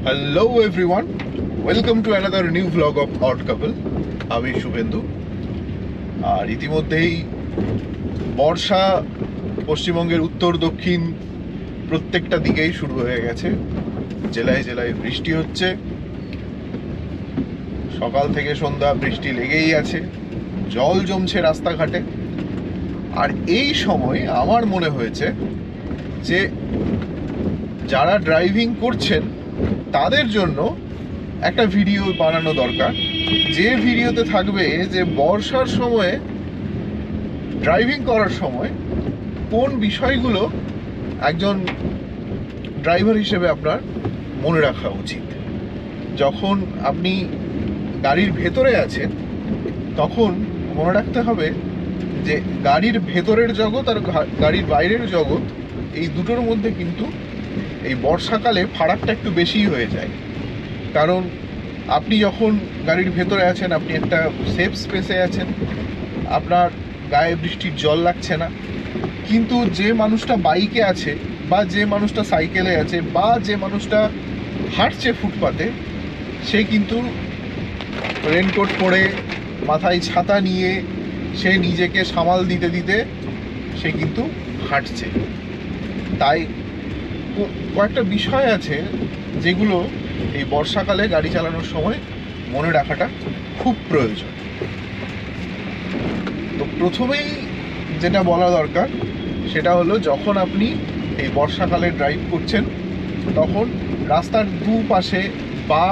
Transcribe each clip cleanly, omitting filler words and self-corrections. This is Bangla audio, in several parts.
Hello everyone, welcome to another new vlog of Odd Couple. আমি শুভেন্দু। আর ইতিমধ্যেই বর্ষা পশ্চিমবঙ্গের উত্তর দক্ষিণ প্রত্যেকটা দিকেই শুরু হয়ে গেছে। জেলায় জেলায় বৃষ্টি হচ্ছে, সকাল থেকে সন্ধ্যা বৃষ্টি লেগেই আছে, জল জমছে রাস্তাঘাটে। আর এই সময় আমার মনে হয়েছে যে যারা ড্রাইভিং করছেন তাদের জন্য একটা ভিডিও বানানো দরকার, যে ভিডিওতে থাকবে যে বর্ষার সময়ে ড্রাইভিং করার সময় কোন বিষয়গুলো একজন ড্রাইভার হিসেবে আপনার মনে রাখা উচিত। যখন আপনি গাড়ির ভেতরে আছেন তখন মনে রাখতে হবে যে গাড়ির ভেতরের জগৎ আর গাড়ির বাইরের জগৎ, এই দুটোর মধ্যে কিন্তু এই বর্ষাকালে ফারাকটা একটু বেশিই হয়ে যায়। কারণ আপনি যখন গাড়ির ভেতরে আছেন আপনি একটা সেফ স্পেসে আছেন, আপনার গায়ে বৃষ্টির জল লাগছে না। কিন্তু যে মানুষটা বাইকে আছে বা যে মানুষটা সাইকেলে আছে বা যে মানুষটা হাঁটছে ফুটপাতে, সে কিন্তু রেনকোট পরে মাথায় ছাতা নিয়ে সে নিজেকে সামাল দিতে দিতে সে কিন্তু হাঁটছে। তাই কয়েকটা বিষয় আছে যেগুলো এই বর্ষাকালে গাড়ি চালানোর সময় মনে রাখাটা খুব প্রয়োজন। তো প্রথমেই যেটা বলা দরকার সেটা হলো, যখন আপনি এই বর্ষাকালে ড্রাইভ করছেন তখন রাস্তার দুপাশে বা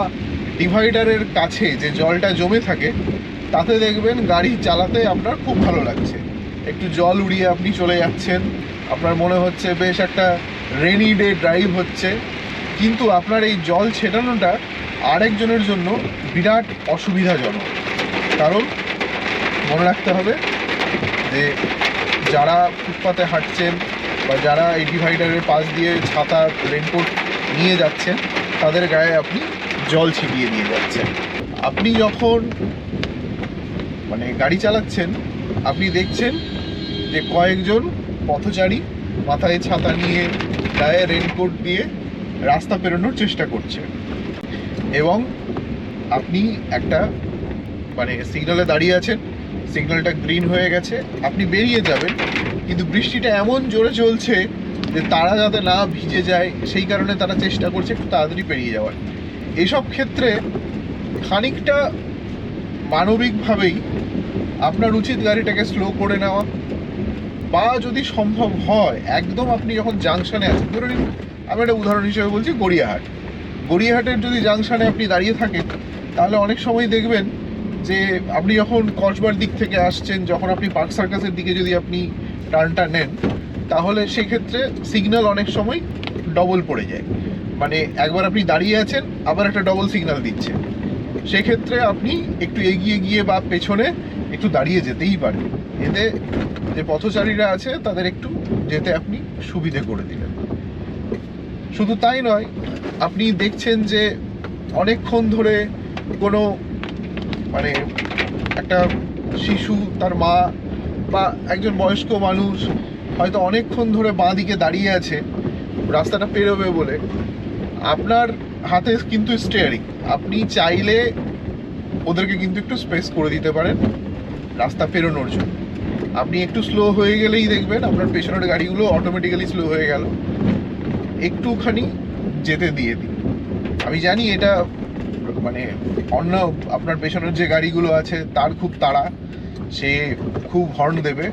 ডিভাইডারের কাছে যে জলটা জমে থাকে তাতে দেখবেন গাড়ি চালাতে আপনার খুব ভালো লাগছে। একটু জল উড়িয়ে আপনি চলে যাচ্ছেন, আপনার মনে হচ্ছে বেশ একটা রেনি ডে ড্রাইভ হচ্ছে। কিন্তু আপনার এই জল ছেটানোটা আরেকজনের জন্য বিরাট অসুবিধাজনক। কারণ মনে রাখতে হবে যে যারা ফুটপাতে হাঁটছেন বা যারা এই ডিভাইডারের পাশ দিয়ে ছাতা রেনকোট নিয়ে যাচ্ছেন তাদের গায়ে আপনি জল ছিটিয়ে দিয়ে যাচ্ছেন। আপনি যখন গাড়ি চালাচ্ছেন আপনি দেখছেন যে কয়েকজন পথচারী মাথায় ছাতা নিয়ে গায়ে রেনকোট দিয়ে রাস্তা পেরোনোর চেষ্টা করছে, এবং আপনি একটা সিগন্যালে দাঁড়িয়ে আছেন, সিগন্যালটা গ্রিন হয়ে গেছে, আপনি বেরিয়ে যাবেন, কিন্তু বৃষ্টিটা এমন জোরে চলছে যে তারা যাতে না ভিজে যায় সেই কারণে তারা চেষ্টা করছে একটু তাড়াতাড়ি পেরিয়ে যাওয়ার। এইসব ক্ষেত্রে খানিকটা মানবিকভাবেই আপনার উচিত গাড়িটাকে স্লো করে নেওয়া, বা যদি সম্ভব হয় একদম আপনি যখন জাংশনে আছেন, ধরে নিন আমি একটা উদাহরণ হিসেবে বলছি গড়িয়াহাটের যদি জাংশনে আপনি দাঁড়িয়ে থাকেন তাহলে অনেক সময় দেখবেন যে আপনি যখন কসবার দিক থেকে আসছেন, যখন আপনি পার্ক সার্কাসের দিকে যদি আপনি টার্নটা নেন তাহলে সেক্ষেত্রে সিগন্যাল অনেক সময় ডবল পড়ে যায়। একবার আপনি দাঁড়িয়ে আছেন আবার একটা ডবল সিগন্যাল দিচ্ছে, সেক্ষেত্রে আপনি একটু এগিয়ে গিয়ে বা পেছনে একটু দাঁড়িয়ে যেতেই পারেন। এতে যে পথচারীরা আছে তাদের একটু যেতে আপনি সুবিধে করে দিলেন। শুধু তাই নয়, আপনি দেখছেন যে অনেকক্ষণ ধরে কোনো একটা শিশু, তার মা বা একজন বয়স্ক মানুষ হয়তো অনেকক্ষণ ধরে বাঁ দিকে দাঁড়িয়ে আছে রাস্তাটা পেরোবে বলে। আপনার হাতে কিন্তু স্টিয়ারিং, আপনি চাইলে ওদেরকে কিন্তু একটু স্পেস করে দিতে পারেন রাস্তা পেরোনোর জন্য। আপনি একটু স্লো হয়ে গেলেই দেখবেন আপনার পেছনের গাড়িগুলো অটোমেটিক্যালি স্লো হয়ে গেল, একটুখানি যেতে দিয়ে দিন। আমি জানি এটা অন্য আপনার পেছনের যে গাড়িগুলো আছে তার খুব তাড়া, সে খুব হর্ন দেবে,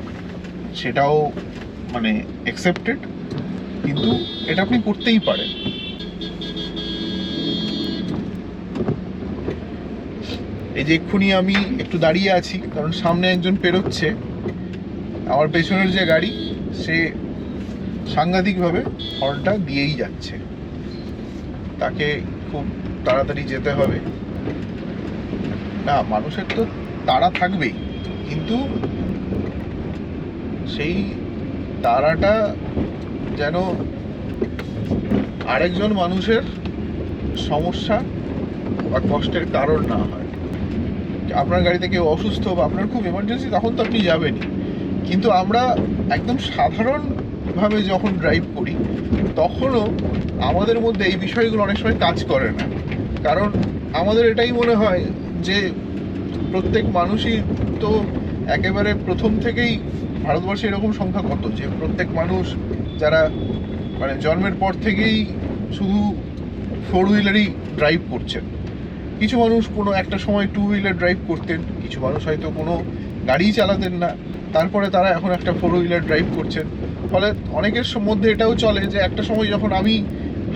সেটাও অ্যাকসেপ্টেড, কিন্তু এটা আপনি করতেই পারেন। এই যে এক্ষুনি আমি একটু দাঁড়িয়ে আছি কারণ সামনে একজন পেরোচ্ছে, আমার পেছনের যে গাড়ি সে সাংঘাতিকভাবে হর্নটা দিয়েই যাচ্ছে, তাকে খুব তাড়াতাড়ি যেতে হবে। না, মানুষের তো তাড়া থাকবেই, কিন্তু সেই তাড়াটা যেন আরেকজন মানুষের সমস্যা বা কষ্টের কারণ না হয়। আপনার গাড়িতে কেউ অসুস্থ বা আপনার খুব এমার্জেন্সি, তখন তো আপনি যাবেনই, কিন্তু আমরা একদম সাধারণভাবে যখন ড্রাইভ করি তখনও আমাদের মধ্যে এই বিষয়গুলো অনেক সময় কাজ করে না। কারণ আমাদের এটাই মনে হয় যে প্রত্যেক মানুষই তো একেবারে প্রথম থেকেই, ভারতবর্ষে এরকম সংখ্যা কত যে প্রত্যেক মানুষ যারা মানে জন্মের পর থেকেই শুধু 4 হুইলারই ড্রাইভ করছেন। কিছু মানুষ কোনো একটা সময় 2 হুইলার ড্রাইভ করতেন, কিছু মানুষ হয়তো কোনো গাড়িই চালাতেন না, তারপরে তারা এখন একটা 4 হুইলার ড্রাইভ করছেন। ফলে অনেকের মধ্যে এটাও চলে যে একটা সময় যখন আমি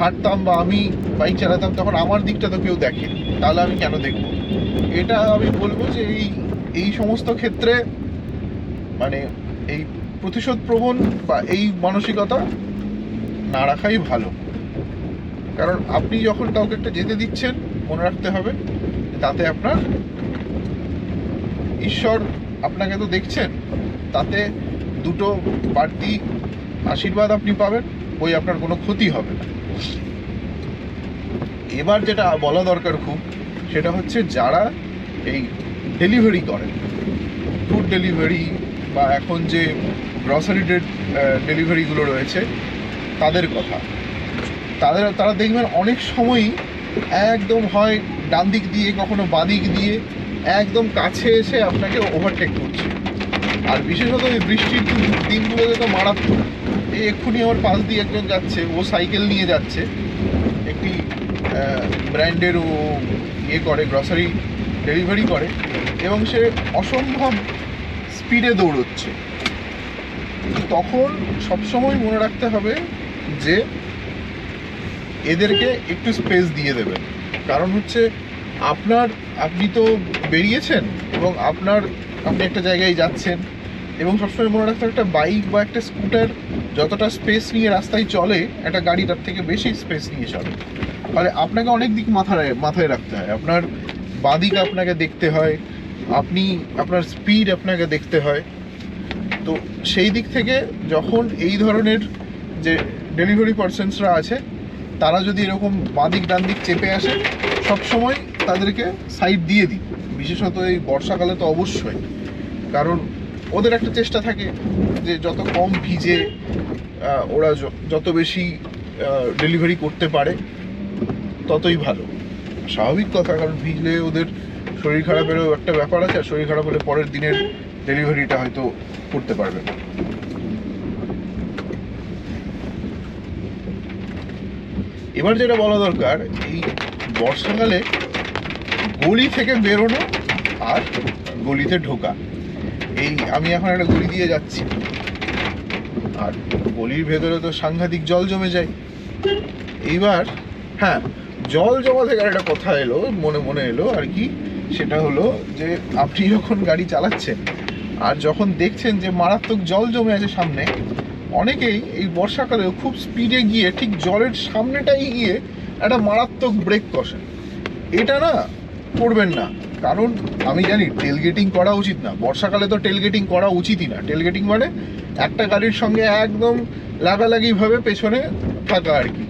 হাঁটতাম বা আমি বাইক চালাতাম তখন আমার দিকটা তো কেউ দেখে, তাহলে আমি কেন দেখবো। এটা আমি বলবো যে এই সমস্ত ক্ষেত্রে মানে এই প্রতিশোধ প্রবণ বা এই মানসিকতা না রাখাই ভালো। কারণ আপনি যখন কাউকে একটা যেতে দিচ্ছেন, মনে রাখতে হবে তাতে আপনার ঈশ্বর আপনাকে তো দেখছেন, তাতে দুটো বাড়তি আশীর্বাদ আপনি পাবেন, ওই আপনার কোনো ক্ষতি হবে না। এবার যেটা বলা দরকার খুব, সেটা হচ্ছে যারা এই ডেলিভারি করেন, ফুড ডেলিভারি বা এখন যে গ্রসারি ডেলিভারিগুলো রয়েছে তাদের কথা। তারা দেখবেন অনেক সময়ই একদম হয় ডান দিক দিয়ে কখনো বাঁ দিক দিয়ে একদম কাছে এসে আপনাকে ওভারটেক করছে। আর বিশেষত এই বৃষ্টির দিনগুলোতে তো মারাত্মক। এই এক্ষুনি আমার পাশ দিয়ে একজন যাচ্ছে, ও সাইকেল নিয়ে যাচ্ছে, একটি ব্র্যান্ডের ও করে গ্রসারি ডেলিভারি করে, এবং সে অসম্ভব স্পিডে দৌড়চ্ছে। তখন সবসময় মনে রাখতে হবে যে এদেরকে একটু স্পেস দিয়ে দেবেন। কারণ হচ্ছে আপনি তো বেরিয়েছেন এবং আপনি একটা জায়গায় যাচ্ছেন, এবং সবসময় মনে রাখতে হবে একটা বাইক বা একটা স্কুটার যতটা স্পেস নিয়ে রাস্তায় চলে, একটা গাড়ি তার থেকে বেশি স্পেস নিয়ে চলে। ফলে আপনাকে অনেক দিক মাথায় রাখতে হয়। আপনার বাঁ দিক আপনাকে দেখতে হয়, আপনার স্পিড আপনাকে দেখতে হয়। তো সেই দিক থেকে যখন এই ধরনের যে ডেলিভারি পার্সনসরা আছে, তারা যদি এরকম বাঁ দিক ডান দিক চেপে আসে, সবসময় তাদেরকে সাইড দিয়ে দিই। বিশেষত এই বর্ষাকালে তো অবশ্যই, কারণ ওদের একটা চেষ্টা থাকে যে যত কম ভিজে ওরা যত বেশি ডেলিভারি করতে পারে ততই ভালো। স্বাভাবিক কথা, কারণ ভিজলে ওদের শরীর খারাপেরও একটা ব্যাপার আছে, আর শরীর খারাপ হলে পরের দিনের ডেলিভারিটা হয়তো করতে পারবে না। এবার যেটা বলা দরকার, এই বর্ষাকালে গলি থেকে বেরোনো আর গলিতে ঢোকা। আমি এখন একটা গলি দিয়ে যাচ্ছি, আর গলির ভেতরে তো সাংঘাতিক জল জমে যায়। এইবার হ্যাঁ, জল জমা থেকে একটা কথা মনে এলো আর কি, সেটা হলো যে আপনি যখন গাড়ি চালাচ্ছেন আর যখন দেখছেন যে মারাত্মক জল জমে আছে সামনে, অনেকেই এই বর্ষাকালেও খুব স্পিডে গিয়ে ঠিক জলের সামনেটাই গিয়ে একটা মারাত্মক ব্রেক কষেন। এটা না করবেন না। কারণ আমি জানি টেলগেটিং করা উচিত না, বর্ষাকালে তো টেলগেটিং করা উচিতই না। টেলগেটিং মানে একটা গাড়ির সঙ্গে একদম লাগালাগিভাবে পেছনে থাকা আর কি,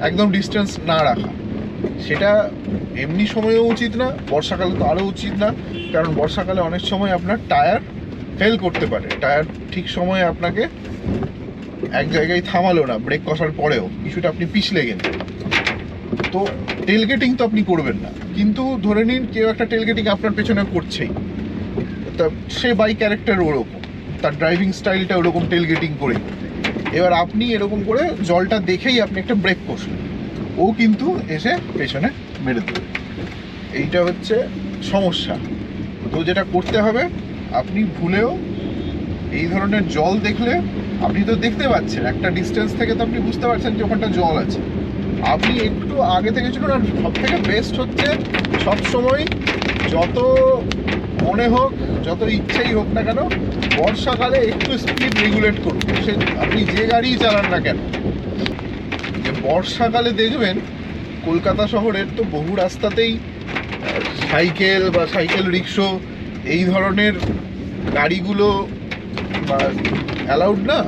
একদম ডিস্টেন্স না রাখা। সেটা এমনি সময়েও উচিত না, বর্ষাকালে তো আরও উচিত না। কারণ বর্ষাকালে অনেক সময় আপনার টায়ার ফেল করতে পারে, টায়ার ঠিক সময়ে আপনাকে এক জায়গায় থামালো না, ব্রেক কষার পরেও কিছুটা আপনি পিছলে গেলেন। তো টেলগেটিং তো আপনি করবেন না, কিন্তু ধরে নিন কেউ একটা টেলগেটিং আপনার পেছনে করছেই, তা সে বাই ক্যারেক্টার ওরকম, তার ড্রাইভিং স্টাইলটা ওরকম টেলগেটিং করেই। এবার আপনি এরকম করে জলটা দেখেই আপনি একটা ব্রেক কষলেন, ও কিন্তু এসে পেছনে মেরে দেবে। এইটা হচ্ছে সমস্যা। তো যেটা করতে হবে, আপনি ভুলেও এই ধরনের জল দেখলে, আপনি তো দেখতে পাচ্ছেন একটা ডিস্টেন্স থেকে, তো আপনি বুঝতে পারছেন যে ওখানটা জল আছে, আপনি একটু আগে থেকে চলুন। আর সব থেকে বেস্ট হচ্ছে সবসময়, যত মনে হোক, যত ইচ্ছেই হোক না কেন, বর্ষাকালে একটু স্পিড রেগুলেট করুন। সে আপনি যে গাড়ি চালান না কেন, যে বর্ষাকালে দেখবেন কলকাতা শহরের তো বহু রাস্তাতেই সাইকেল বা সাইকেল রিক্সা এই ধরনের গাড়িগুলো অ্যালাউড না।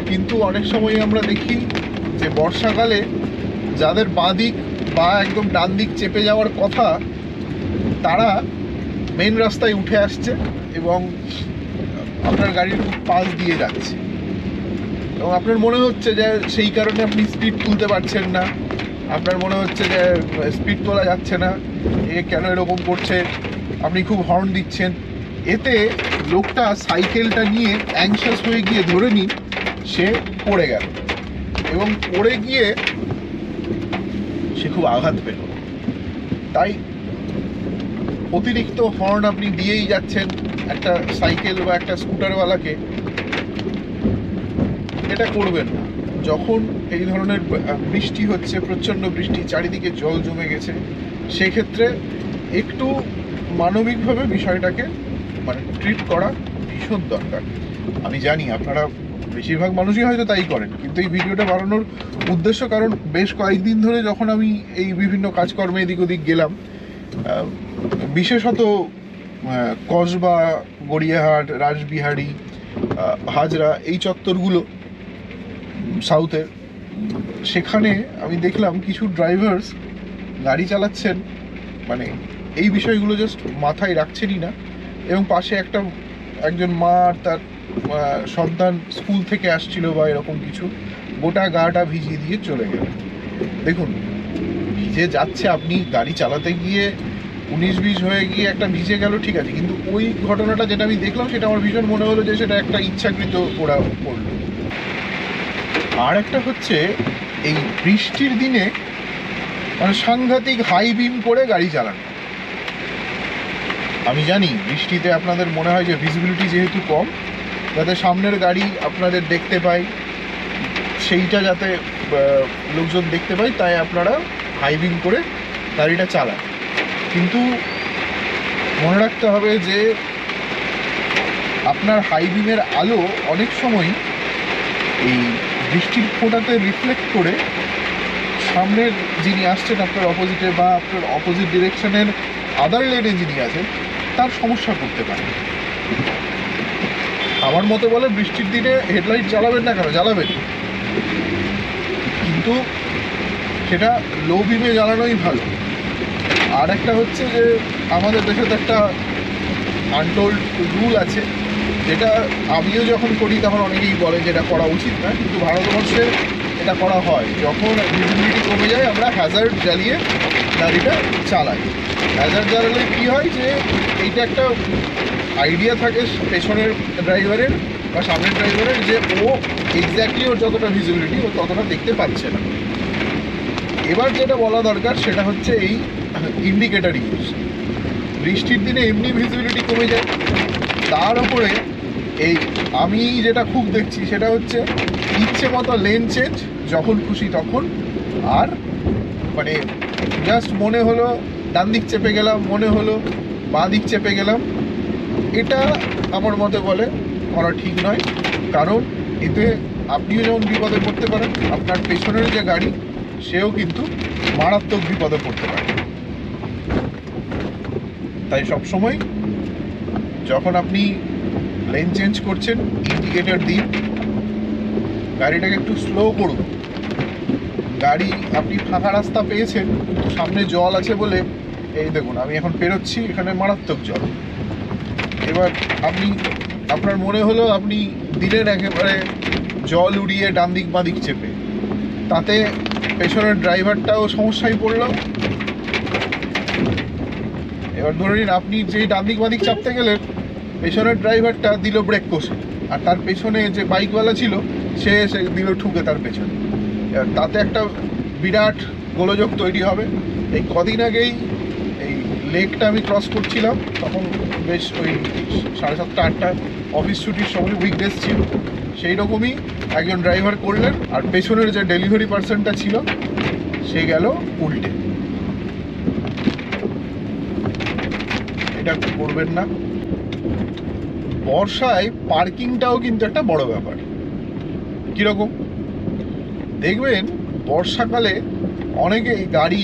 কিন্তু অনেক সময় আমরা দেখি যে বর্ষাকালে যাদের বাঁ দিক বা একদম ডান দিক চেপে যাওয়ার কথা, তারা মেন রাস্তায় উঠে আসছে এবং আপনার গাড়ির খুব পাশ দিয়ে যাচ্ছে। এবং আপনার মনে হচ্ছে যে সেই কারণে আপনি স্পিড তুলতে পারছেন না, আপনার মনে হচ্ছে যে স্পিড তোলা যাচ্ছে না, এ কেন এরকম করছে, আপনি খুব হর্ন দিচ্ছেন। এতে লোকটা সাইকেলটা নিয়ে অ্যাংশাস হয়ে গিয়ে ধরে নিন সে পড়ে গেল, এবং পড়ে গিয়ে সে খুব আঘাত পেল। তাই অতিরিক্ত হর্ন আপনি দিয়েই যাচ্ছেন একটা সাইকেল বা একটা স্কুটারওয়ালাকে, এটা করবেন না। যখন এই ধরনের বৃষ্টি হচ্ছে, প্রচণ্ড বৃষ্টি, চারিদিকে জল জমে গেছে, সেক্ষেত্রে একটু মানবিকভাবে বিষয়টাকে মানে ট্রিট করা ভীষণ দরকার। আমি জানি আপনারা বেশিরভাগ মানুষই হয়তো তাই করেন, কিন্তু এই ভিডিওটা বানানোর উদ্দেশ্য, কারণ বেশ কয়েকদিন ধরে যখন আমি এই বিভিন্ন কাজকর্মে এদিক ওদিক গেলাম, বিশেষত কসবা, গড়িয়াহাট, রাসবিহারী, হাজরা, এই চত্বরগুলো সাউথের, সেখানে আমি দেখলাম কিছু ড্রাইভার্স গাড়ি চালাচ্ছেন, মানে এই বিষয়গুলো জাস্ট মাথায় রাখছেনই না, এবং পাশে একজন মা আর তার সন্তান স্কুল থেকে আসছিল বা এরকম কিছু, গোটা গাটা ভিজিয়ে দিয়ে চলে গেল। দেখুন, ভিজে যাচ্ছে, আপনি গাড়ি চালাতে গিয়ে 19-20 হয়ে গিয়ে একটা ভিজে গেল, ঠিক আছে, কিন্তু ওই ঘটনাটা যেটা আমি দেখলাম সেটা আমার ভীষণ মনে হলো যে সেটা একটা ইচ্ছাকৃত ওরা করলো। আর একটা হচ্ছে এই বৃষ্টির দিনে মানে সাংঘাতিক হাই বিম করে গাড়ি চালানো। আমি জানি বৃষ্টিতে আপনাদের মনে হয় যে ভিজিবিলিটি যেহেতু কম, যাতে সামনের গাড়ি আপনাদের দেখতে পায়, সেইটা যাতে লোকজন দেখতে পায়, তাই আপনারা হাই বিম করে গাড়িটা চালান। কিন্তু মনে রাখতে হবে যে আপনার হাই বিমের আলো অনেক সময় এই বৃষ্টির ফোঁটাতে রিফ্লেক্ট করে সামনের যিনি আসছেন আপনার অপোজিটে, বা আপনার অপোজিট ডিরেকশনের আদার লেনে যিনি আছেন, তার সমস্যা করতে পারে। আমার মতে বলে বৃষ্টির দিনে হেডলাইট জ্বালাবেন না, কেন জ্বালাবেন, কিন্তু সেটা লো বিমে জ্বালানোই ভালো। আর একটা হচ্ছে যে আমাদের দেশে তো একটা আনটোল্ড রুল আছে, যেটা আমিও যখন করি তখন অনেকেই বলে যে এটা করা উচিত না, কিন্তু ভারতবর্ষে এটা করা হয়। যখন ভিজিবিলিটি কমে যায় আমরা হ্যাজার্ড জ্বালিয়ে গাড়িটা চালাই। হ্যাজার্ড জ্বালালে কী হয় যে এইটা একটা আইডিয়া থাকে পেছনের ড্রাইভারের বা সামনের ড্রাইভারের, যে ও এক্স্যাক্টলি ওর যতটা ভিজিবিলিটি ও ততটা দেখতে পাচ্ছে না। এবার যেটা বলা দরকার সেটা হচ্ছে এই ইন্ডিকেটার ইউজ। বৃষ্টির দিনে এমনি ভিজিবিলিটি কমে যায়, তার উপরে এই আমি যেটা খুব দেখছি সেটা হচ্ছে ইচ্ছে মতো লেন চেঞ্জ, যখন খুশি তখন, আর মানে জাস্ট মনে হলো ডান দিক চেপে গেলাম, মনে হলো বাঁ দিক চেপে গেলাম। এটা আমার মতে বলে করা ঠিক নয়, কারণ এতে আপনিও যেমন বিপদে পড়তে পারেন, আপনার পেছনের যে গাড়ি সেও কিন্তু মারাত্মক বিপদে পড়তে পারে। তাই সবসময় যখন আপনি লেন চেঞ্জ করছেন ইন্ডিকেটর দিন, গাড়িটাকে একটু স্লো করুন। গাড়ি আপনি ফাঁকা রাস্তা পেয়েছেন, কিন্তু সামনে জল আছে বলে, এই দেখুন আমি এখন পেরোচ্ছি, এখানে মারাত্মক জল। এবার আপনার মনে হলো আপনি দিলেন একেবারে জল উড়িয়ে ডান দিক বাঁ দিক চেপে, তাতে পেছনের ড্রাইভারটাও সমস্যায় পড়ল। এবার ধরে নিন আপনি যেই ডান দিক বাঁ দিক চাপতে গেলেন, পেছনের ড্রাইভারটা দিল ব্রেক কষে, আর তার পেছনে যে বাইকওয়ালা ছিল সে দিল ঠুকে তার পেছনে। তাতে একটা বিরাট গোলযোগ তৈরি হবে। এই কদিন আগেই এই লেকটা আমি ক্রস করছিলাম, তখন বেশ ওই 7:30-8টা অফিস ছুটির সময়, উইকডেজ ছিল, সেই রকমই একজন ড্রাইভার করলেন, আর পেছনের যে ডেলিভারি পার্সনটা ছিল সে গেল উল্টে। এটা করবেন না। বর্ষায় পার্কিংটাও কিন্তু একটা বড় ব্যাপার। কীরকম দেখবেন, বর্ষাকালে অনেকে গাড়ি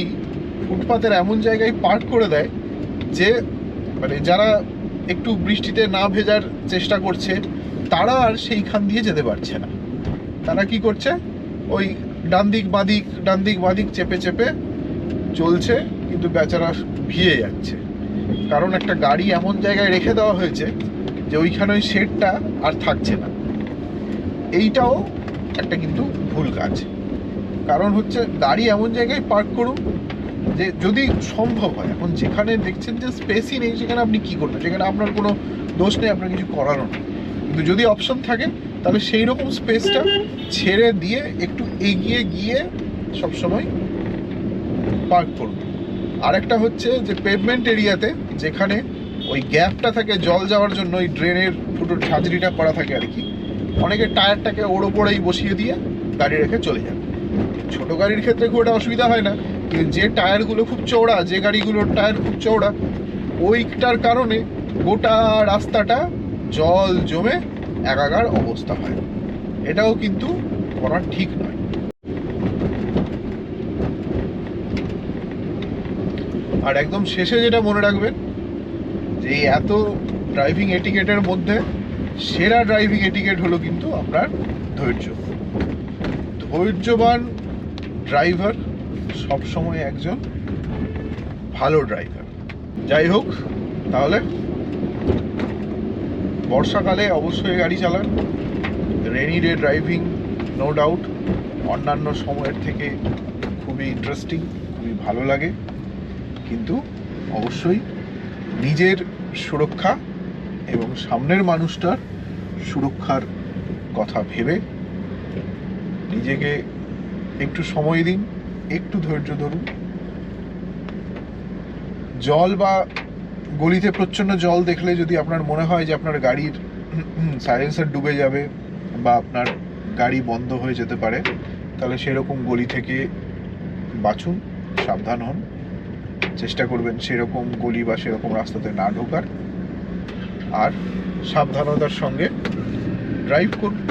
ফুটপাতের এমন জায়গায় পার্ক করে দেয় যে মানে যারা একটু বৃষ্টিতে না ভেজার চেষ্টা করছে তারা আর সেইখান দিয়ে যেতে পারছে না। তারা কি করছে, ওই ডান দিক বাঁদিক চেপে চেপে চলছে, কিন্তু বেচারা ভিজে যাচ্ছে, কারণ একটা গাড়ি এমন জায়গায় রেখে দেওয়া হয়েছে যে ওইখানে ওই শেডটা আর থাকছে না। এইটাও একটা কিন্তু ভুল কাজ। কারণ হচ্ছে গাড়ি এমন জায়গায় পার্ক করুন যে যদি সম্ভব হয়। এখন যেখানে দেখছেন যে স্পেসই নেই সেখানে আপনি কি করবেন, সেখানে আপনার কোনো দোষ নেই, আপনার কিছু করারও নেই। কিন্তু যদি অপশন থাকে তাহলে সেই রকম স্পেসটা ছেড়ে দিয়ে একটু এগিয়ে গিয়ে সবসময় পার্ক করুন। আরেকটা হচ্ছে যে পেভমেন্ট এরিয়াতে যেখানে ওই গ্যাপটা থাকে জল যাওয়ার জন্য, ওই ড্রেনের ফুটোর ঝাঁঝরিটা করা থাকে আর কি, অনেকে টায়ারটাকে ওর ওপরেই বসিয়ে দিয়ে গাড়ি রেখে চলে যাবে। ছোট গাড়ির ক্ষেত্রে খুব একটা অসুবিধা হয় না, কিন্তু যে টায়ারগুলো খুব চওড়া, যে গাড়িগুলোর টায়ার খুব চওড়া, ওইটার কারণে গোটা রাস্তাটা জল জমে একাকার অবস্থা হয়। এটাও কিন্তু করা ঠিক নয়। আর একদম শেষে যেটা মনে রাখবেন যে এই এত ড্রাইভিং এটিকেটের মধ্যে সেরা ড্রাইভিং এটিকেট হলো কিন্তু আপনার ধৈর্য। ধৈর্যবান ড্রাইভার সবসময় একজন ভালো ড্রাইভার। যাই হোক, তাহলে বর্ষাকালে অবশ্যই গাড়ি চালান। Rainy day driving no doubt অন্যান্য সময়ের থেকে খুবই ইন্টারেস্টিং, খুবই ভালো লাগে, কিন্তু অবশ্যই নিজের সুরক্ষা এবং সামনের মানুষটার সুরক্ষার কথা ভেবে নিজেকে একটু সময় দিন, একটু ধৈর্য ধরুন। জল বা গলিতে প্রচণ্ড জল দেখলে যদি আপনার মনে হয় যে আপনার গাড়ির সাইলেন্সার ডুবে যাবে বা আপনার গাড়ি বন্ধ হয়ে যেতে পারে, তাহলে সেরকম গলি থেকে বাঁচুন, সাবধান হন, চেষ্টা করবেন সেরকম গলি বা সেরকম রাস্তাতে না ঢোকার, আর সাবধানতার সঙ্গে ড্রাইভ করুন।